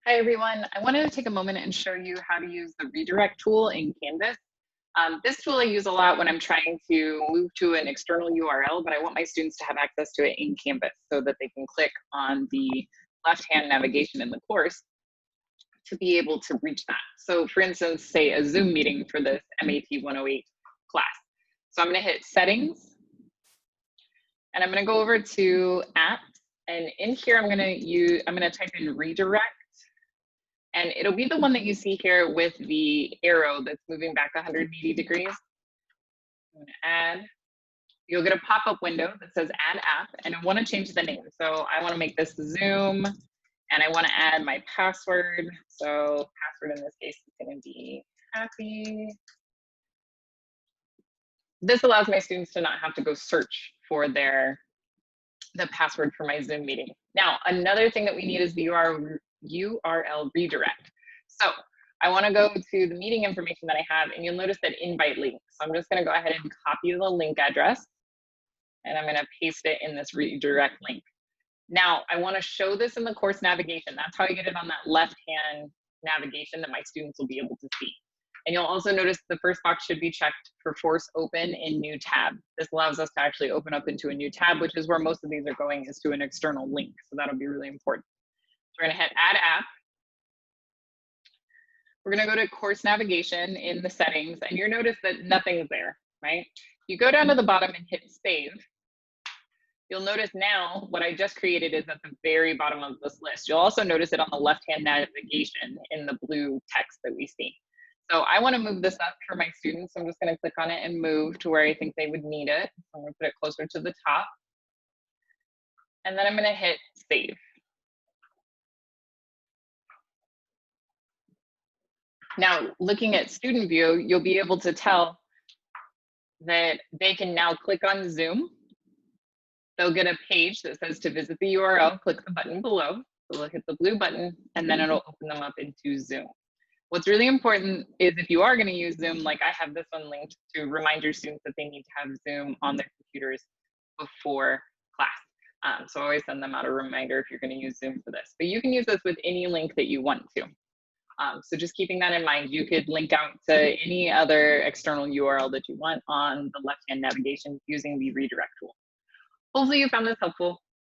Hi everyone, I wanted to take a moment and show you how to use the redirect tool in Canvas. This tool I use a lot when I'm trying to move to an external URL, but I want my students to have access to it in Canvas so that they can click on the left-hand navigation in the course to be able to reach that. So for instance, say a Zoom meeting for this MAT 108 class. So I'm gonna hit Settings, and I'm gonna go over to Apps, and in here I'm gonna type in Redirect. And it'll be the one that you see here with the arrow that's moving back 180 degrees. I'm gonna add, you'll get a pop-up window that says add app, and I wanna change the name. So I wanna make this Zoom, and I wanna add my password. So password in this case is gonna be happy. This allows my students to not have to go search for the password for my Zoom meeting. Now, another thing that we need is the URL redirect. So I want to go to the meeting information that I have, and you'll notice that invite link. So I'm just going to go ahead and copy the link address, and I'm going to paste it in this redirect link. Now, I want to show this in the course navigation. That's how I get it on that left-hand navigation that my students will be able to see. And you'll also notice the first box should be checked for force open in new tab. This allows us to actually open up into a new tab, which is where most of these are going, is to an external link. So that'll be really important. So we're gonna hit add app. We're gonna go to course navigation in the settings, and you'll notice that nothing's there, right? You go down to the bottom and hit save. You'll notice now what I just created is at the very bottom of this list. You'll also notice it on the left-hand navigation in the blue text that we see. So I want to move this up for my students. So I'm just going to click on it and move to where I think they would need it. So I'm going to put it closer to the top. And then I'm going to hit save. Now, looking at student view, you'll be able to tell that they can now click on Zoom. They'll get a page that says to visit the URL, click the button below. So they'll hit the blue button, and then it'll open them up into Zoom. What's really important is if you are going to use Zoom, like I have this one linked, to remind your students that they need to have Zoom on their computers before class. So always send them out a reminder if you're going to use Zoom for this. But you can use this with any link that you want to. So just keeping that in mind, you could link out to any other external URL that you want on the left-hand navigation using the redirect tool. Hopefully you found this helpful.